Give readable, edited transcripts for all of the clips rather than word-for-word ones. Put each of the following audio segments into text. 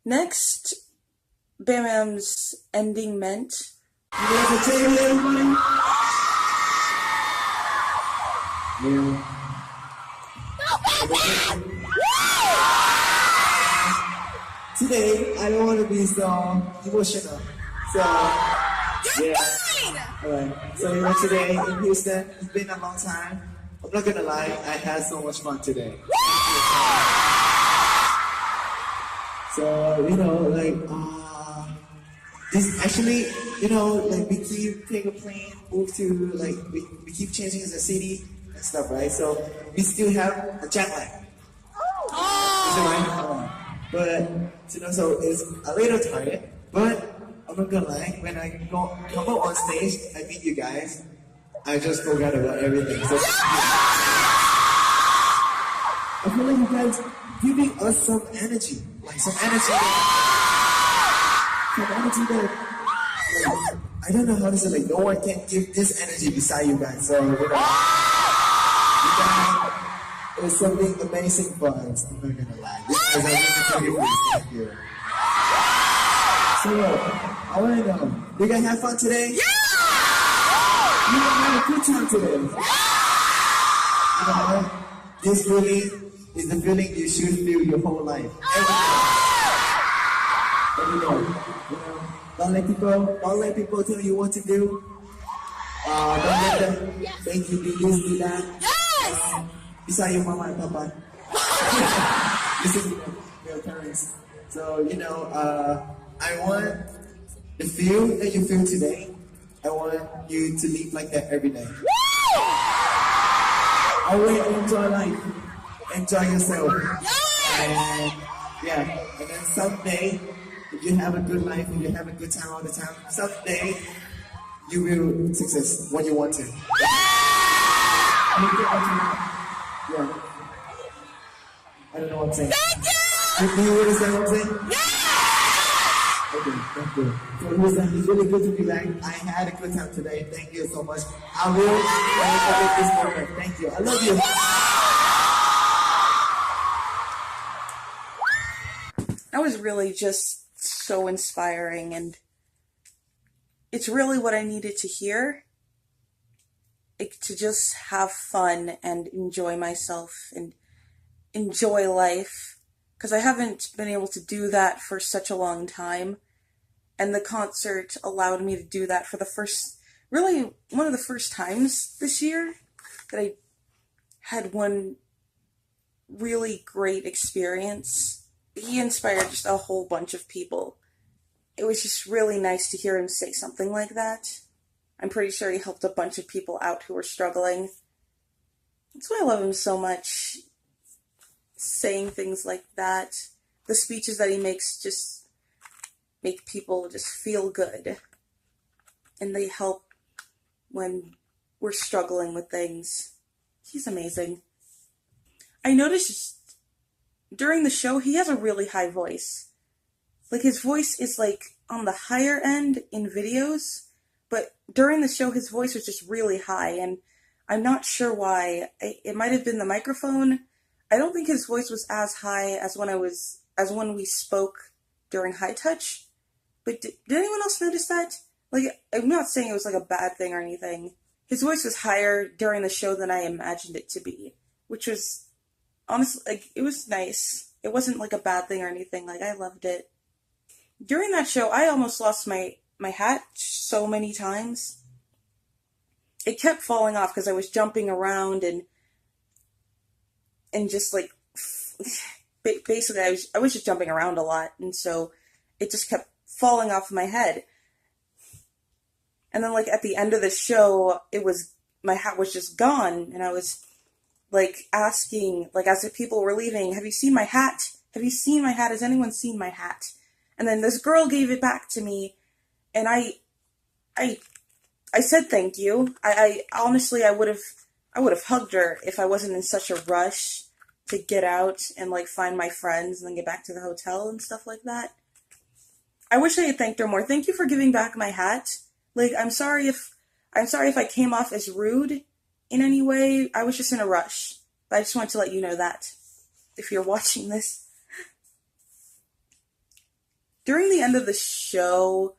Next, Bam Bam's ending meant. You guys are table, everybody? Yeah. Today, I don't want to be so emotional. So, yeah. Alright. So, today in Houston, it's been a long time. I'm not gonna lie, I had so much fun today. So, this actually, we keep taking a plane, move to, we keep changing the city and stuff, right? So, we still have a jet lag. Is it right? But, so it's a little tired, but I'm not gonna lie, when I come up on stage, I meet you guys, I just forgot about everything. So, I feel like you guys giving us some energy. Some energy that I don't know how to say, no one can give this energy beside you guys. So, you guys, it was something amazing for us. I'm not gonna lie. You guys are really beautiful. Thank you. So, I wanna know, you guys have fun today? Yeah! You guys have a good time today? Yeah! This feeling is the feeling you should feel your whole life. Every day. Don't let people tell you what to do. Don't let them make you do this, do that. Yes! Beside your mama and papa. Listen to your parents. So, I want the feel that you feel today. I want you to live like that every day. Always enjoy life. Enjoy yourself. And then someday, if you have a good life, if you have a good time all the time, someday you will success what you want to. Yeah. I don't know what I'm saying. Thank you! Do you understand what I'm saying? Yeah! Okay, thank you. So listen, it's really good to be back. I had a good time today. Thank you so much. I will forget this moment. Thank you. I love you. That was really just so inspiring, and it's really what I needed to hear. To just have fun and enjoy myself and enjoy life, because I haven't been able to do that for such a long time, and the concert allowed me to do that for one of the first times this year that I had one really great experience. He inspired just a whole bunch of people. It was just really nice to hear him say something like that. I'm pretty sure he helped a bunch of people out who were struggling. That's why I love him so much. Saying things like that. The speeches that he makes just make people just feel good. And they help when we're struggling with things. He's amazing. I noticed during the show, he has a really high voice. His voice is, on the higher end in videos, but during the show, his voice was just really high, and I'm not sure why. It might have been the microphone. I don't think his voice was as high as when we spoke during High Touch, but did anyone else notice that? I'm not saying it was, a bad thing or anything. His voice was higher during the show than I imagined it to be, which was honestly, it was nice. It wasn't a bad thing or anything. I loved it. During that show, I almost lost my hat so many times. It kept falling off because I was jumping around and just basically I was just jumping around a lot, and so it just kept falling off my head. And then at the end of the show, my hat was just gone, and I was asking, as the people were leaving, have you seen my hat? Have you seen my hat? Has anyone seen my hat? And then this girl gave it back to me, and I said thank you. I honestly, I would have hugged her if I wasn't in such a rush to get out and find my friends and then get back to the hotel and stuff like that. I wish I had thanked her more. Thank you for giving back my hat. I'm sorry if I came off as rude in any way. I was just in a rush. But I just wanted to let you know that, if you're watching this. during the end of the show,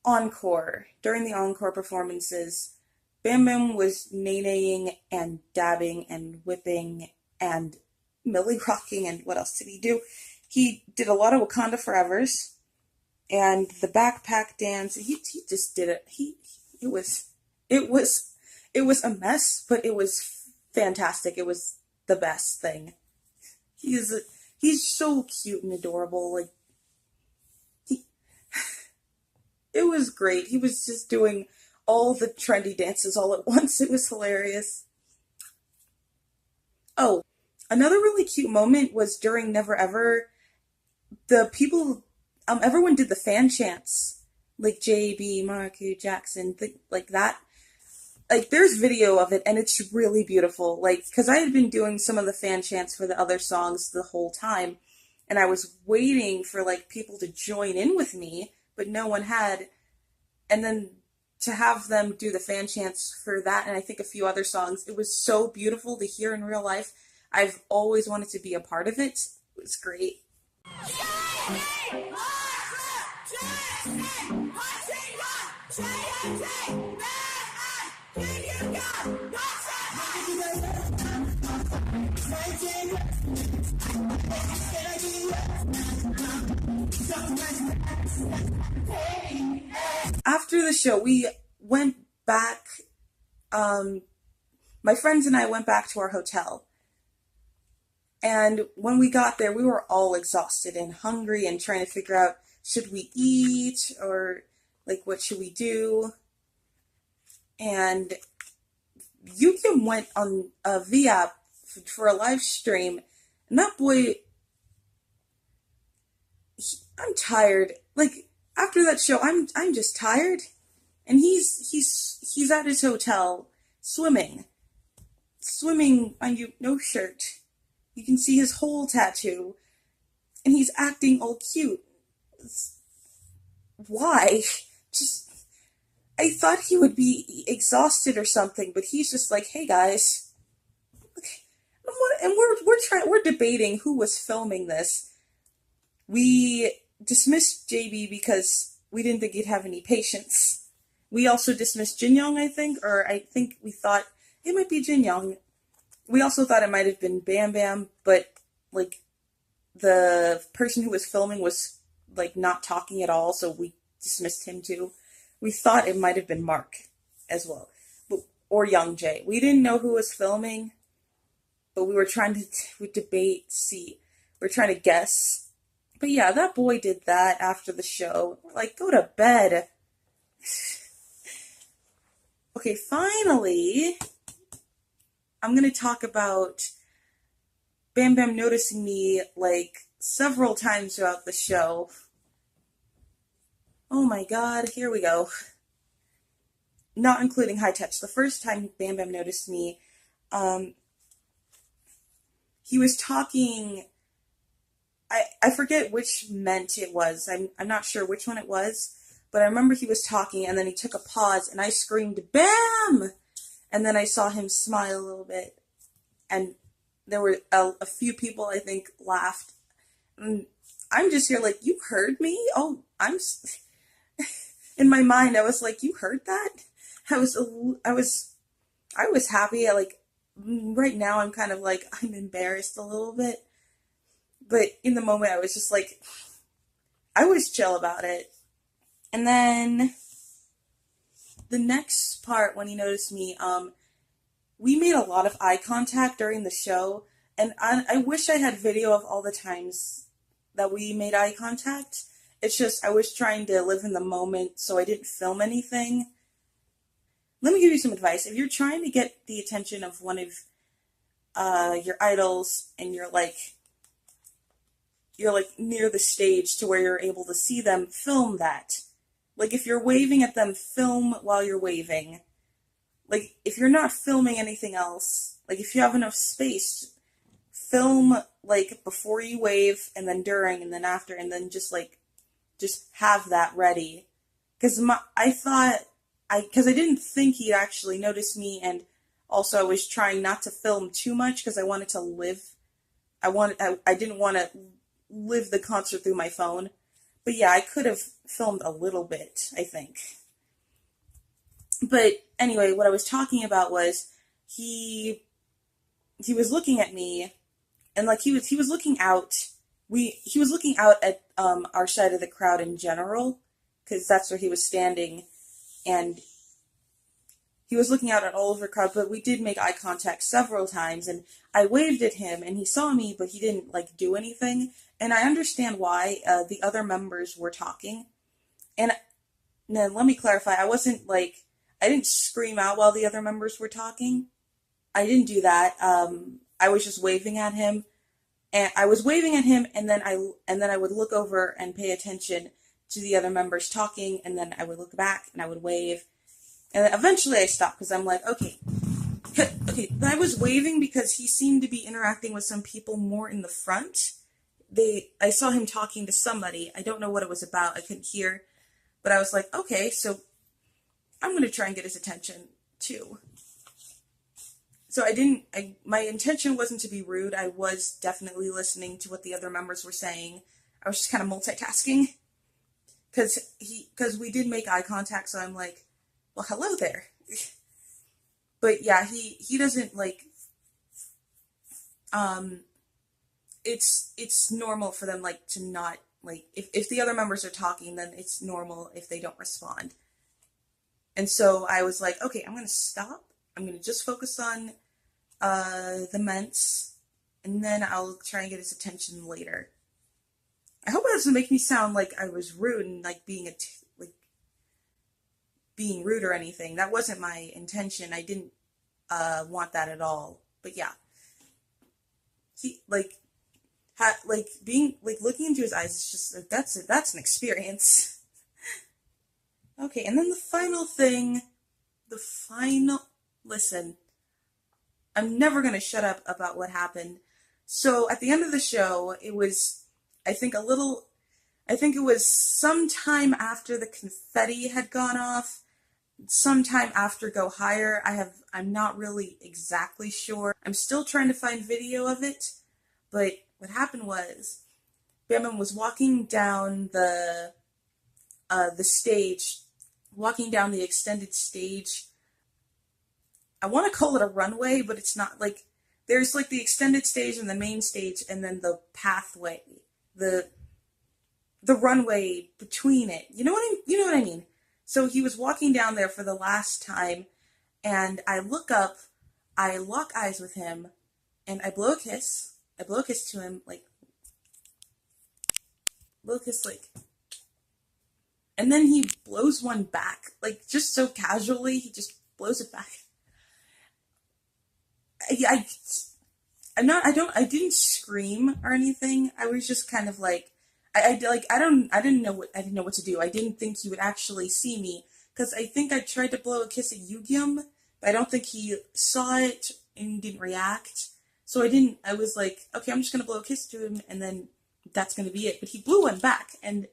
during the encore performances, Bam Bam was nay-naying and dabbing and whipping and millie rocking, and what else did he do? He did a lot of Wakanda Forevers and the backpack dance. He just did it. It was it was it was a mess, but it was fantastic. It was the best thing. He's so cute and adorable. Like it was great. He was just doing all the trendy dances all at once. It was hilarious. Oh, another really cute moment was during Never Ever. The people, everyone did the fan chants, like JB, Marku, Jackson, like that. Like, there's video of it, and it's really beautiful. Like, because I had been doing some of the fan chants for the other songs the whole time, and I was waiting for, like, people to join in with me, but no one had. And then to have them do the fan chants for that, and I think a few other songs, it was so beautiful to hear in real life. I've always wanted to be a part of it. It was great. After the show, we went back, my friends and I went back to our hotel. And when we got there, we were all exhausted and hungry and trying to figure out, should we eat or, like, what should we do? And Yukim went on a V-app for a live stream, and that boy, I'm tired. Like, after that show, I'm just tired. And he's at his hotel swimming, mind you, no shirt. You can see his whole tattoo, and he's acting all cute. Why? Just, I thought he would be exhausted or something, but he's just like, hey guys, and we're debating who was filming this. We dismissed JB because we didn't think he'd have any patience. We also dismissed Jin Young, I think we thought it might be Jin Young. We also thought it might have been Bam Bam, but, like, the person who was filming was, like, not talking at all, so we dismissed him too. We thought it might have been Mark as well, or Young Jae. We didn't know who was filming, but we were trying to debate, we're trying to guess. But yeah, that boy did that after the show. Like, go to bed. Okay, finally, I'm going to talk about Bam Bam noticing me, like, several times throughout the show. Oh my god, here we go. Not including High Touch. The first time Bam Bam noticed me, he was talking, I forget which ment it was. I'm not sure which one it was, but I remember he was talking, and then he took a pause, and I screamed, BAM! And then I saw him smile a little bit, and there were a few people, I think, laughed. And I'm just here like, you heard me? Oh, in my mind, I was like, you heard that? I was happy. Right now, I'm kind of like, I'm embarrassed a little bit. But in the moment, I was just like, I was chill about it. And then the next part, when he noticed me, we made a lot of eye contact during the show, and I wish I had video of all the times that we made eye contact. It's just, I was trying to live in the moment, so I didn't film anything. Let me give you some advice. If you're trying to get the attention of one of your idols, and you're near the stage to where you're able to see them, film that. Like, if you're waving at them, film while you're waving. Like, if you're not filming anything else, like, if you have enough space, film, like, before you wave, and then during, and then after, and then just have that ready. Because I didn't think he'd actually notice me, and also I was trying not to film too much, because I wanted to live. I didn't want to live the concert through my phone. But yeah, I could have filmed a little bit, I think. But anyway, what I was talking about was he he was looking at me, and like he was looking out. He was looking out at our side of the crowd in general, because that's where he was standing, and he was looking out at all of the crowd. But we did make eye contact several times, and I waved at him, and he saw me, but he didn't like do anything. And I understand why. The other members were talking, and now let me clarify. I didn't scream out while the other members were talking. I didn't do that. I was just waving at him, and I was waving at him, and then I would look over and pay attention to the other members talking, and then I would look back and I would wave, and then eventually I stopped because I'm like, okay. I was waving because he seemed to be interacting with some people more in the front. I saw him talking to somebody. I don't know what it was about. I couldn't hear, but I was like, okay, so I'm gonna try and get his attention too. So my intention wasn't to be rude. I was definitely listening to what the other members were saying. I was just kind of multitasking. Because we did make eye contact, so I'm like, well, hello there. But yeah, he doesn't like, it's normal for them, like, to not, like, if the other members are talking, then it's normal if they don't respond. And so I was like, okay, I'm gonna stop. I'm gonna just focus on the Ments, and then I'll try and get his attention later. I hope it doesn't make me sound like I was rude and like being rude or anything. That wasn't my intention. I didn't want that at all. But yeah, he being looking into his eyes is just like, that's an experience. Okay, and then the final listen. I'm never gonna shut up about what happened. So at the end of the show, it was, I think it was sometime after the confetti had gone off, sometime after Go Higher. I'm not really exactly sure. I'm still trying to find video of it, but what happened was, Bam Bam was walking down the stage, walking down the extended stage. I want to call it a runway, but it's not. Like, there's like the extended stage and the main stage, and then the pathway, the runway between it. You know what I mean? So he was walking down there for the last time, and I look up, I lock eyes with him, and I blow a kiss. I blow a kiss to him, and then he blows one back, like, just so casually. He just blows it back. I didn't scream or anything. I was just kind of like, I didn't know what to do. I didn't think he would actually see me, because I think I tried to blow a kiss at Yugyum, but I don't think he saw it and he didn't react. So I was like, okay, I'm just gonna blow a kiss to him, and then that's gonna be it. But he blew one back, and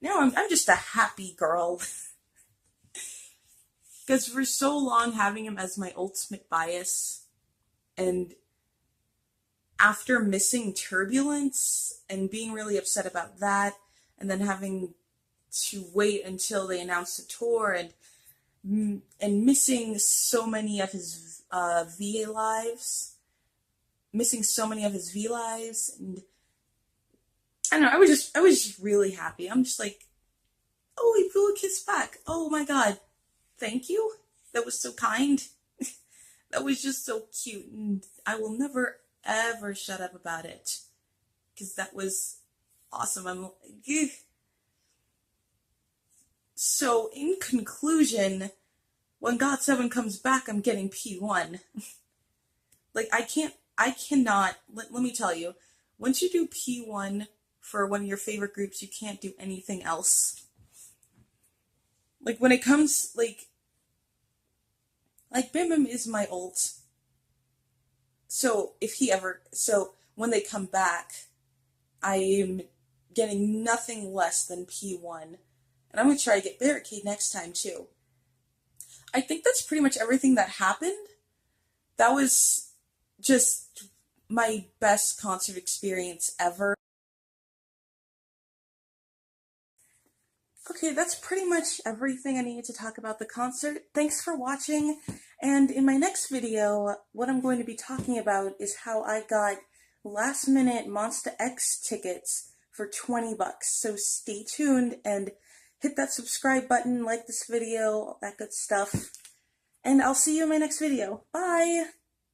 now I'm just a happy girl. Because for so long, having him as my ultimate bias, and after missing Turbulence and being really upset about that, and then having to wait until they announced a tour, and missing so many of his VA lives, and I don't know, I was just really happy. I'm just like, oh, he blew a kiss back. Oh my god. Thank you. That was so kind. That was just so cute, and I will never ever shut up about it, because that was awesome. I'm like, ugh. So in conclusion, when Got7 comes back, I'm getting P1. Like, let me tell you, once you do P1 for one of your favorite groups, you can't do anything else. Like, when it comes, like Bam Bam is my ult. So when they come back, I am getting nothing less than P1. And I'm going to try to get Barricade next time, too. I think that's pretty much everything that happened. That was just my best concert experience ever. Okay, that's pretty much everything I needed to talk about the concert. Thanks for watching, and in my next video, what I'm going to be talking about is how I got last minute Monster X tickets for 20 bucks. So stay tuned and hit that subscribe button, like this video, all that good stuff. And I'll see you in my next video. Bye!